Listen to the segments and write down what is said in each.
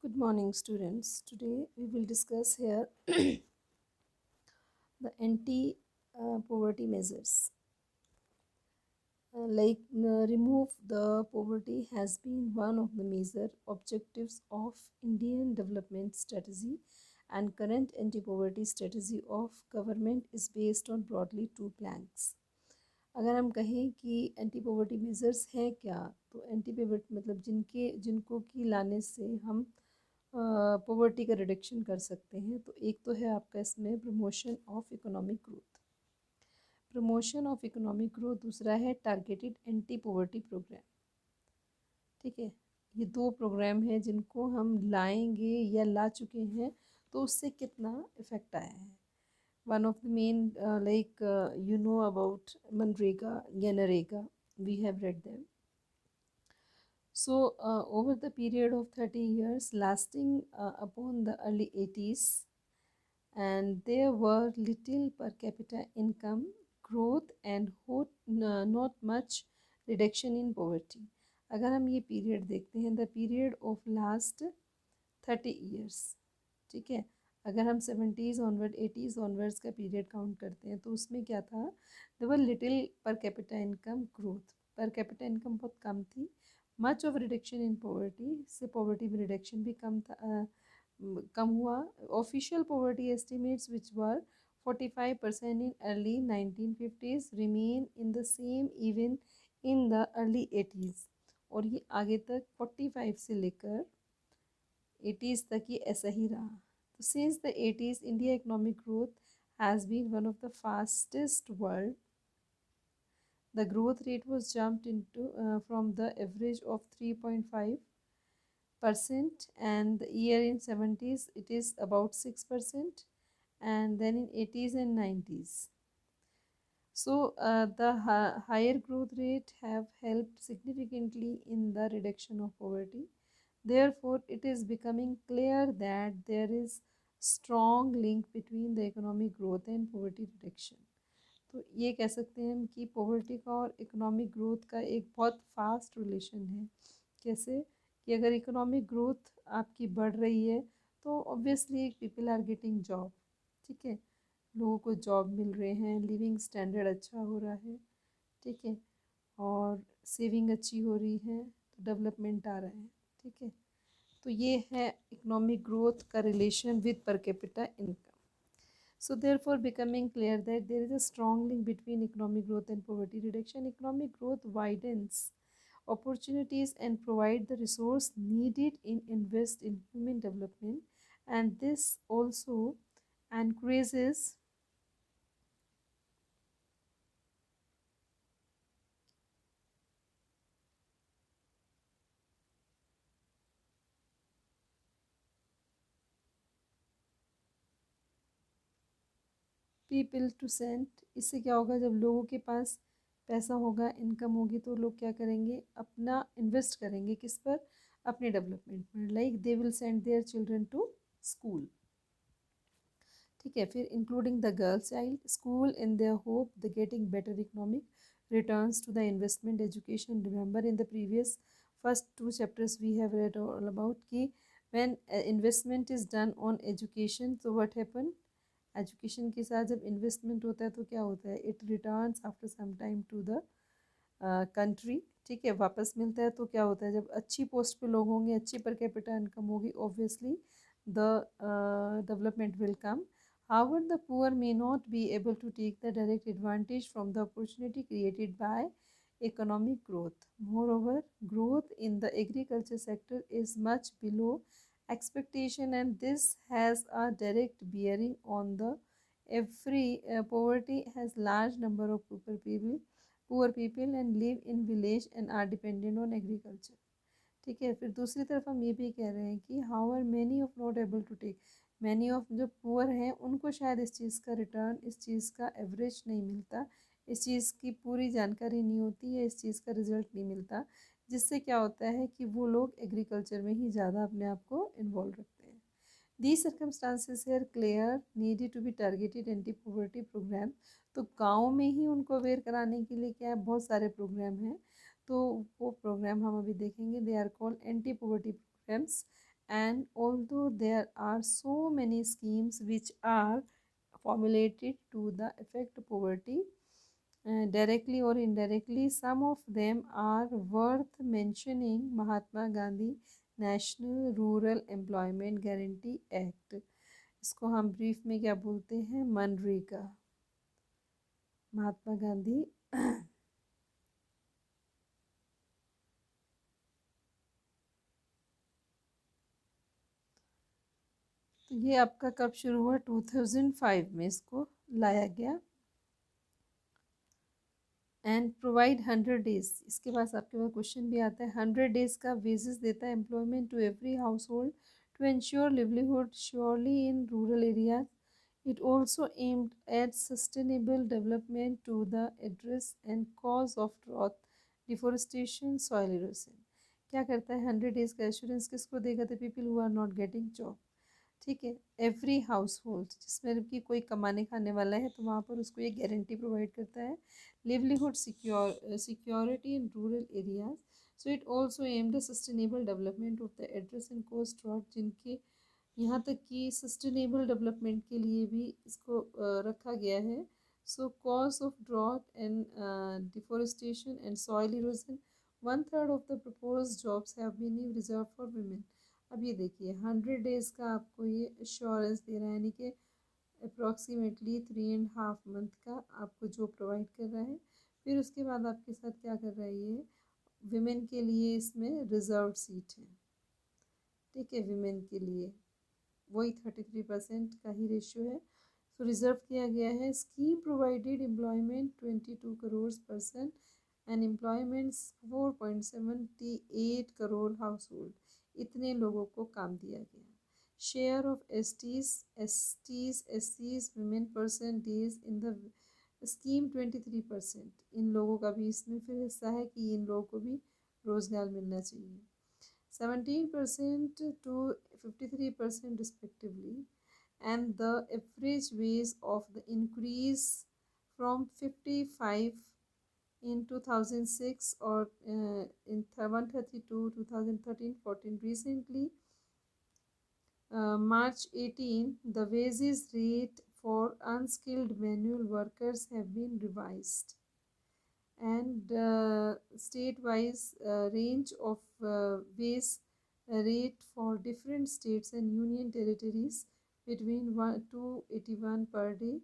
Good morning, students. Today we will discuss here the anti-poverty measures. Remove the poverty has been one of the major objectives of Indian development strategy, and current anti-poverty strategy of government is based on broadly two planks. अगर हम कहें कि anti poverty measures हैं क्या, तो anti poverty मतलब जिनको की लाने से हम पॉवर्टी का रिडक्शन कर सकते हैं। तो एक तो है आपका इसमें प्रमोशन ऑफ इकोनॉमिक ग्रोथ, दूसरा है टारगेटेड एंटी पॉवर्टी प्रोग्राम। ठीक है, ये दो प्रोग्राम हैं जिनको हम लाएंगे या ला चुके हैं, तो उससे कितना इफेक्ट आया है। One of the main you know about MNREGA या NREGA, we have read them. So over the period of 30 years lasting upon the early 80s, and there were little per capita income growth and not much reduction in poverty. अगर हम ये period देखते हैं, the period of last 30 years, ठीक है, अगर हम 70s onward 80s onwards का पीरियड काउंट करते हैं, तो उसमें क्या था, there were little per capita income growth, per capita income बहुत कम थी। Much of reduction in poverty, से पॉवर्टी में रिडक्शन भी कम हुआ। Official poverty estimates which were 45% in early 1950s remain in the same even in the early 80s, और ये आगे तक 45 से लेकर 80s तक ये ऐसा ही रहा। तो since the 80s India economic growth has been one of the fastest world. The growth rate was jumped into from the average of 3.5%, and the year in 70s it is about 6%, and then in 80s and 90s. So the higher growth rate have helped significantly in the reduction of poverty. Therefore, it is becoming clear that there is strong link between the economic growth and poverty reduction. तो ये कह सकते हैं हम कि poverty का और economic growth का एक बहुत फास्ट रिलेशन है। कैसे कि अगर इकोनॉमिक ग्रोथ आपकी बढ़ रही है, तो obviously people are getting job, ठीक है, लोगों को जॉब मिल रहे हैं, लिविंग स्टैंडर्ड अच्छा हो रहा है, ठीक है, और सेविंग अच्छी हो रही है, तो डेवलपमेंट आ रहा है, ठीक है। तो ये है इकोनॉमिक ग्रोथ का रिलेशन विद पर capita income. So therefore becoming clear that there is a strong link between economic growth and poverty reduction. Economic growth widens opportunities and provide the resource needed in invest in human development, and this also encourages people to send. इससे क्या होगा, जब लोगों के पास पैसा होगा, income होगी, तो लोग क्या करेंगे, अपना इन्वेस्ट करेंगे किस पर, अपने डेवलपमेंट में, like they will send their children to school, ठीक है। फिर including the girl child school in their hope the getting better economic returns to the investment education. Remember in the previous first 2 chapters we have read all about कि when investment is done on education, तो what happen, education के साथ जब investment होता है तो क्या होता है, it returns after some time to the country, ठीक है, वापस मिलता है। तो क्या होता है, जब अच्छी पोस्ट पे लोग होंगे, अच्छी पर कैपिटा इनकम होगी, obviously the development will come. However, the poor may not be able to take the direct advantage from the opportunity created by economic growth. Moreover, growth in the agriculture sector is much below expectation, and this has a direct bearing on the every poverty has large number of poor people and live in village and are dependent on agriculture, ठीक है। फिर दूसरी तरफ हम ये भी कह रहे हैं कि however many of not able to take, many of जो पुअर हैं उनको शायद इस चीज़ का रिटर्न, इस चीज़ का एवरेज नहीं मिलता, इस चीज़ की पूरी जानकारी नहीं होती है, इस चीज़ का रिजल्ट नहीं मिलता, जिससे क्या होता है कि वो लोग एग्रीकल्चर में ही ज़्यादा अपने आप को इन्वॉल्व रखते हैं. These circumstances here clear needed to be targeted anti poverty program. तो गाँव में ही उनको अवेयर कराने के लिए क्या है, बहुत सारे प्रोग्राम हैं, तो वो प्रोग्राम हम अभी देखेंगे. They are called anti poverty programs, And although there are so many schemes which are formulated to the affect poverty directly or indirectly, some of them are worth mentioning. Mahatma Gandhi national rural employment guarantee act, इसको हम brief में क्या बोलते हैं, मनरेगा। महात्मा गांधी तो ये आपका कब शुरू हुआ, 2005 में इसको लाया गया। एंड प्रोवाइड 100 डेज, इसके पास आपके पास क्वेश्चन भी आता है, 100 डेज का बेसिस देता है employment to every household to ensure livelihood surely in rural areas. It also aimed at sustainable development to the address and cause of drought, deforestation, soil erosion. क्या करता है, 100 days का assurance किसको देगा, the people who are not getting job. ठीक है, every house hold जिसमें कि कोई कमाने खाने वाला है तो वहाँ पर उसको ये गारंटी प्रोवाइड करता है, livelihood security in rural areas. So it also aimed sustainable development of the address and coast drought, जिनके यहाँ तक कि सस्टेनेबल डेवलपमेंट के लिए भी इसको रखा गया है। So cause of drought and deforestation and soil erosion, 1/3 of the propose jobs have been reserve for women. अब ये देखिए 100 डेज का आपको ये एश्योरेंस दे रहा है, यानी कि अप्रॉक्सीमेटली 3.5 मंथ का आपको जो प्रोवाइड कर रहा है। फिर उसके बाद आपके साथ क्या कर रहा है, ये विमेन के लिए इसमें रिजर्व सीट है। ठीक है, विमेन के लिए वही 33% का ही रेशियो है, तो रिजर्व किया गया है। Scheme provided employment 22 crore person and employments 4.78 crore house hold, इतने लोगों को काम दिया गया। Share of S women percentage in the scheme 23%, इन लोगों का भी इसमें फिर हिस्सा है कि इन लोगों को भी रोजगार मिलना चाहिए। 17% to 53% respectively, and the average wage of the increase from 55 in 2006 or in 132 2013-14 recently. March 18, the wages rate for unskilled manual workers have been revised, and state-wise range of wage rate for different states and union territories between 281 per day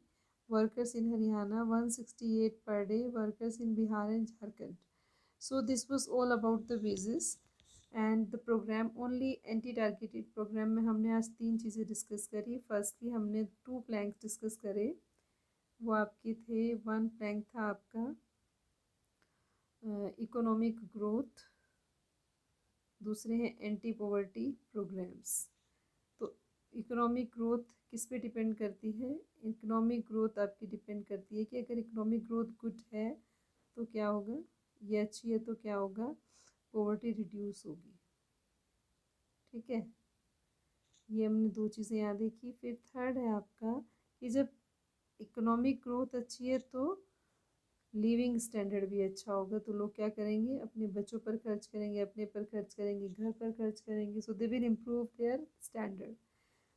workers in Haryana, 168 per day workers in Bihar and Jharkhand. So this was all about the wages and the program. Only anti targeted program में हमने आज 3 चीज़ें discuss करी। Firstly हमने 2 planks discuss करे, वो आपके थे, 1 प्लैंक था आपका इकोनॉमिक ग्रोथ, दूसरे हैं एंटी पॉवर्टी प्रोग्राम्स। तो इकोनॉमिक ग्रोथ किस पे डिपेंड करती है, इकोनॉमिक ग्रोथ आपकी डिपेंड करती है कि अगर इकोनॉमिक ग्रोथ गुड है तो क्या होगा, ये अच्छी है तो क्या होगा, पॉवर्टी रिड्यूस होगी। ठीक है, ये हमने 2 चीज़ें याद रखी। फिर थर्ड है आपका कि जब इकोनॉमिक ग्रोथ अच्छी है तो लिविंग स्टैंडर्ड भी अच्छा होगा, तो लोग क्या करेंगे, अपने बच्चों पर खर्च करेंगे, अपने पर खर्च करेंगे, घर पर खर्च करेंगे, so they will improve their standard.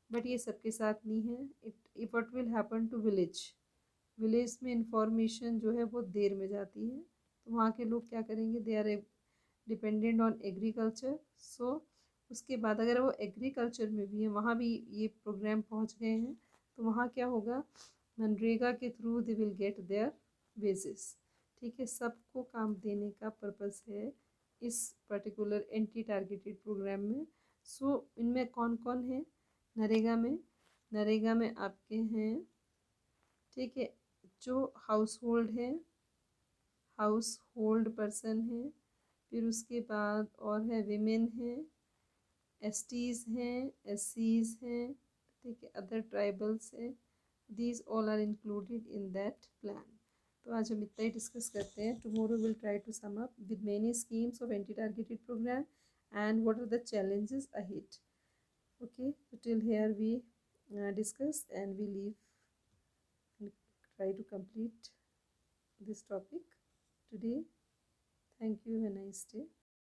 But ये सबके साथ नहीं है। It what will happen to village, village में इंफॉर्मेशन जो है वो देर में जाती है, तो वहाँ के लोग क्या करेंगे, they are dependent on agriculture. So उसके बाद अगर वो एग्रीकल्चर में भी है, वहाँ भी ये प्रोग्राम पहुँच गए हैं, तो वहाँ क्या होगा, मनरेगा के through they will get their wages. ठीक है, सबको काम देने का पर्पस है इस पर्टिकुलर एंटी टारगेटेड प्रोग्राम में। सो इनमें कौन कौन है, नरेगा में आपके हैं, ठीक है, जो हाउस होल्ड है, हाउस होल्ड पर्सन है, फिर उसके बाद और है विमेन है, एसटीज हैं, एससीज हैं, ठीक है, अदर ट्राइबल्स हैं, these all are included in that plan. तो आज हम इतना ही डिस्कस करते हैं। Tomorrow will try to sum up with many schemes of anti targeted program and what are the challenges ahead. Okay, so till here we discuss and we leave and try to complete this topic today. Thank you. Have a nice day.